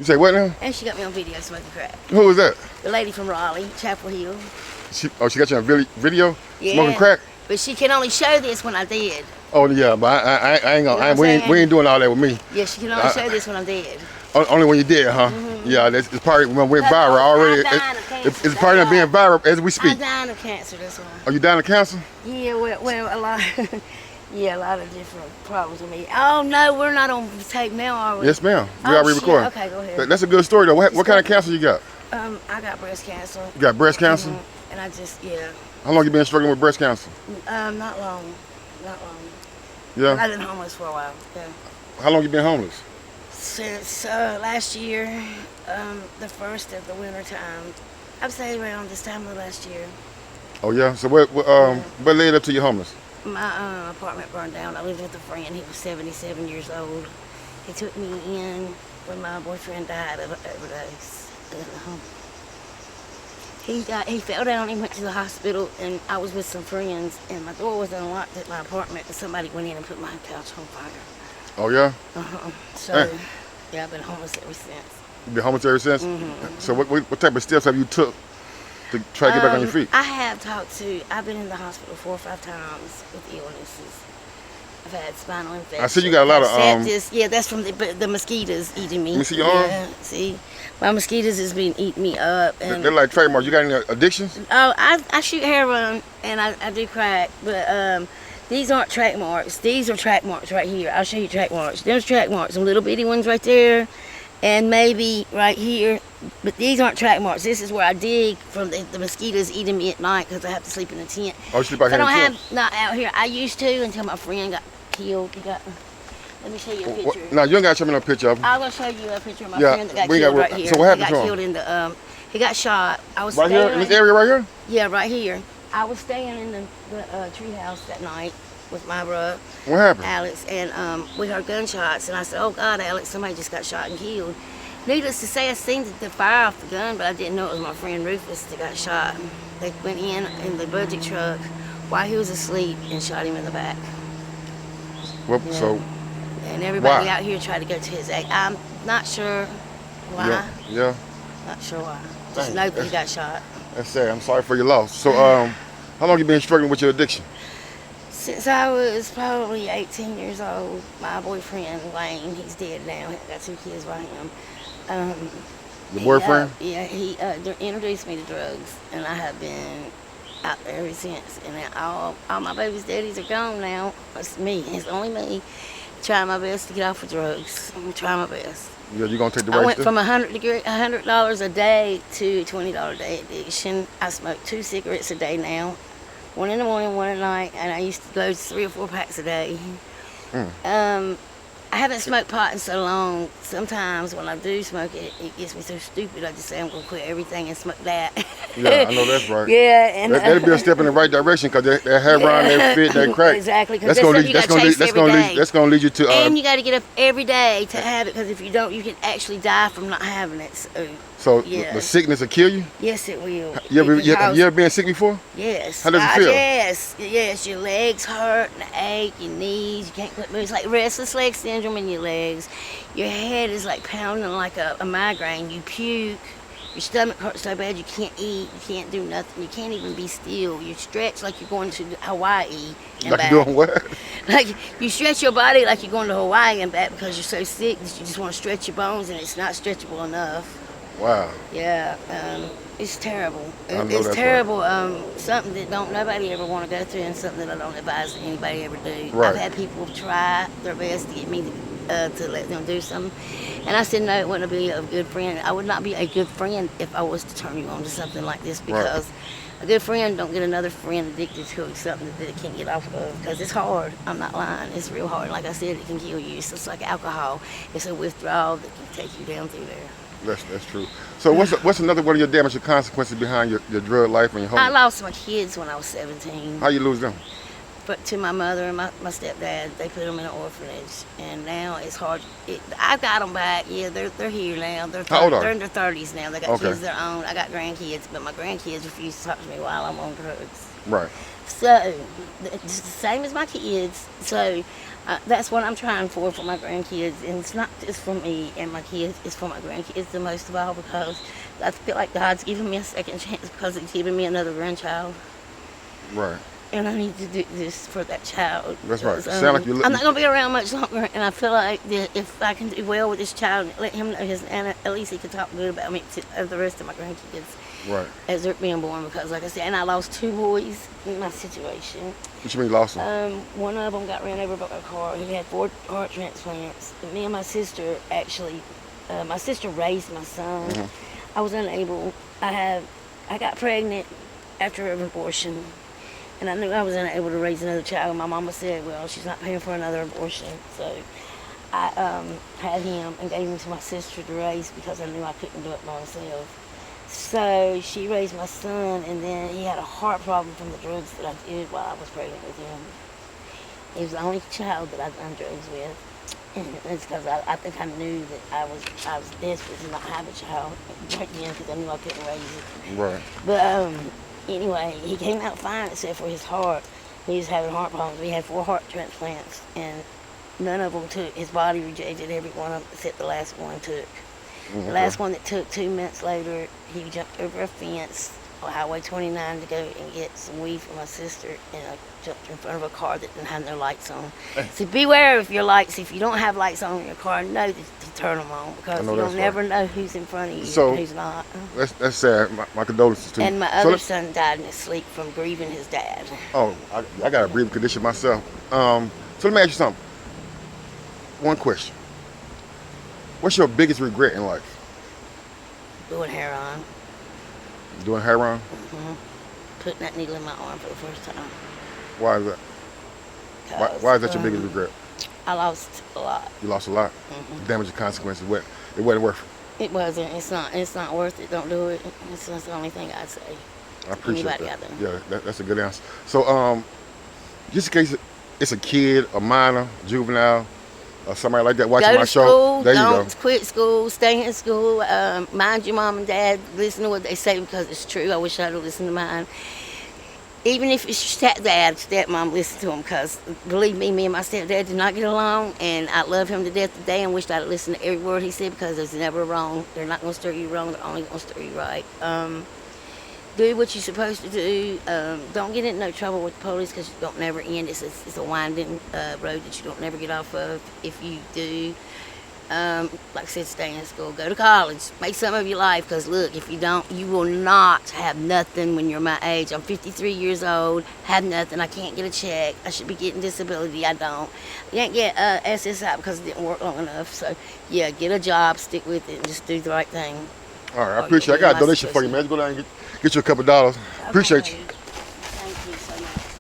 You say what now? And she got me on video smoking crack. Who was that? The lady from Raleigh, Chapel Hill. She got you on video? Yeah. Smoking crack? But she can only show this when I did. Oh yeah, but I ain't gonna. You know we ain't doing all that with me. Yeah, she can only show this when I'm dead. Only when you did, huh? Yeah, it's probably when we went viral already. It's part of being viral as we speak. I'm dying of cancer, that's why. Are you dying of cancer? Yeah, well, a lot. Yeah, a lot of different problems with me. Oh no, we're not on tape now, are we? Yes, ma'am. We already recording. Okay, go ahead. That's a good story though. What kind of cancer you got? I got breast cancer. You got breast cancer? And I just, yeah. How long you been struggling with breast cancer? Not long. Yeah. I've been homeless for a while. Yeah. How long you been homeless? Since last year, the first of the winter time. I'd say around this time of last year. Oh yeah. So what led up to your homeless? My apartment burned down. I lived with a friend. He was 77 years old. He took me in when my boyfriend died of overdose. He fell down. He went to the hospital, and I was with some friends, and my door was unlocked at my apartment, and somebody went in and put my couch on fire. Oh yeah. So yeah, I've been homeless ever since. You been homeless ever since? So what type of steps have you took to try to get back on your feet? I've been in the hospital 4 or 5 times with illnesses. I've had spinal infection. I see you got a lot of sepsis. Yeah, that's from the mosquitoes eating me. Let me see your arm. Yeah, see, my mosquitoes has been eating me up. And they're like trademarks. You got any addictions? Oh, I shoot heroin and I do crack, but these aren't track marks. These are track marks right here. I'll show you track marks. There's track marks, some little bitty ones right there, and maybe right here. But these aren't track marks. This is where I dig from the mosquitoes eating me at night because I have to sleep in a tent. Oh, you sleep out here in the tent? Not out here. I used to until my friend got killed. Let me show you a picture. No, you ain't got to show me no picture of him. I'm going to show you a picture of my friend that got killed right here. So what happened to him? He got killed in the, he got shot. I was right here, in this area right here? Yeah, right here. I was staying in the tree house that night with my brother. What happened? Alex, and we heard gunshots, and I said, oh God, Alex, somebody just got shot and killed. Needless to say, I seen the fire off the gun, but I didn't know it was my friend Rufus that got shot. They went in the budget truck while he was asleep and shot him in the back. Well, yeah. So, and everybody out here tried to go to his aid. I'm not sure why. Yeah. Not sure why. Just know that he got shot. That's sad. I'm sorry for your loss. So, how long you been struggling with your addiction? Since I was probably 18 years old. My boyfriend, Wayne, he's dead now. I got 2 kids by him. Your boyfriend? Yeah, he introduced me to drugs, and I have been out there ever since. And all my baby's daddies are gone now. It's me. It's only me. Trying my best to get off of drugs. I'm trying my best. Yeah, you gonna take the right I went step? from $100 a day to $20 a day addiction. I smoke 2 cigarettes a day now. 1 in the morning, 1 at night, and I used to go 3 or 4 packs a day. I haven't smoked pot in so long. Sometimes when I do smoke it, it gets me so stupid. I just say I'm gonna quit everything and smoke that. Yeah, I know that's right. Yeah, and that'll be a step in the right direction because that hair brown, that fit, that crack. Exactly. That's gonna lead you to. And you got to get up every day to have it because if you don't, you can actually die from not having it. So the sickness will kill you? Yes, it will. You ever been sick before? Yes. How does it feel? Yes. Your legs hurt and ache, your knees, you can't quit moving. It's like restless leg syndrome in your legs. Your head is like pounding like a migraine. You puke. Your stomach hurts so bad you can't eat. You can't do nothing. You can't even be still. You stretch like you're going to Hawaii and back. You're doing what? Like you stretch your body like you're going to Hawaii and back because you're so sick that you just want to stretch your bones and it's not stretchable enough. Wow. Yeah, it's terrible. It's terrible. Right. Something that nobody ever want to go through, and something that I don't advise anybody ever do. Right. I've had people try their best to get me to let them do something, and I said no, it wouldn't be a good friend. I would not be a good friend if I was to turn you on to something like this because a good friend don't get another friend addicted to something that it can't get off of because it's hard. I'm not lying. It's real hard. Like I said, it can kill you. It's just like alcohol. It's a withdrawal that can take you down through there. That's true. So what's another one of your damaging consequences behind your drug life and your home? I lost my kids when I was 17. How you lose them? But to my mother and my stepdad, they put them in an orphanage, and now it's hard. I got them back. Yeah, they're here now. How old are they? They're in their 30s now. They got kids of their own. I got grandkids, but my grandkids refuse to talk to me while I'm on drugs. Right. So it's the same as my kids. So that's what I'm trying for my grandkids, and it's not just for me and my kids. It's for my grandkids the most of all, because I feel like God's giving me a second chance because He's giving me another grandchild. Right. And I need to do this for that child. That's right. Because, Sound like you. I'm not gonna be around much longer, and I feel like that if I can do well with this child, and let him know his, and at least he can talk good about me to the rest of my grandkids. Right. As they're being born, because like I said, and I lost 2 boys in my situation. What you mean you lost them? One of them got ran over by a car. He had 4 heart transplants. And me and my sister actually, my sister raised my son. Mm-hmm. I was unable. I got pregnant after an abortion, and I knew I was unable to raise another child. My mama said, well, she's not paying for another abortion. So I had him and gave him to my sister to raise because I knew I couldn't do it by myself. So she raised my son, and then he had a heart problem from the drugs that I did while I was pregnant with him. He was the only child that I'd done drugs with. And it's because I think I knew that I was desperate to not have a child right then, because I knew I couldn't raise it. Right. But anyway, he came out fine except for his heart. He was having heart problems. We had 4 heart transplants, and none of them took. His body rejected every one of them except the last one took. Mm-hmm. The last one that took 2 months later, he jumped over a fence on Highway 29 to go and get some weed for my sister, and I jumped in front of a car that didn't have no lights on. So beware of your lights. If you don't have lights on in your car, know to turn them on, because you'll never know who's in front of you and who's not. That's sad. My condolences to you. And my other son died in his sleep from grieving his dad. Oh, I got a breathing condition myself. So let me ask you something. One question. What's your biggest regret in life? Doing heroin. Doing heroin? Putting that needle in my arm for the first time. Why is that? Why is that your biggest regret? I lost a lot. You lost a lot? Damage and consequences. It wasn't worth it? It wasn't. It's not worth it. Don't do it. That's the only thing I'd say. I appreciate Anybody that. out there. Yeah, that's a good answer. So, just in case it's a kid, a minor, juvenile, or somebody like that watching my show, school, there you go. Don't quit school. Stay in school. Mind your mom and dad. Listen to what they say, because it's true. I wish I'd have listened to mine. Even if it's your stepdad, stepmom, listen to them, because believe me and my stepdad did not get along, and I love him to death today and wished I'd listened to every word he said, because there's never wrong. They're not going to steer you wrong. They're only going to steer you right. Do what you're supposed to do. Don't get in no trouble with the police, because you don't never end. It's a winding road that you don't never get off of. If you do, like I said, stay in school, go to college, make some of your life, because look, if you don't, you will not have nothing when you're my age. I'm 53 years old, have nothing. I can't get a check. I should be getting disability. I don't. I can't get SSI because it didn't work long enough. So yeah, get a job, stick with it, and just do the right thing. All right, I appreciate it. I got a donation for you, man. Just go down and get you a couple dollars. Appreciate you.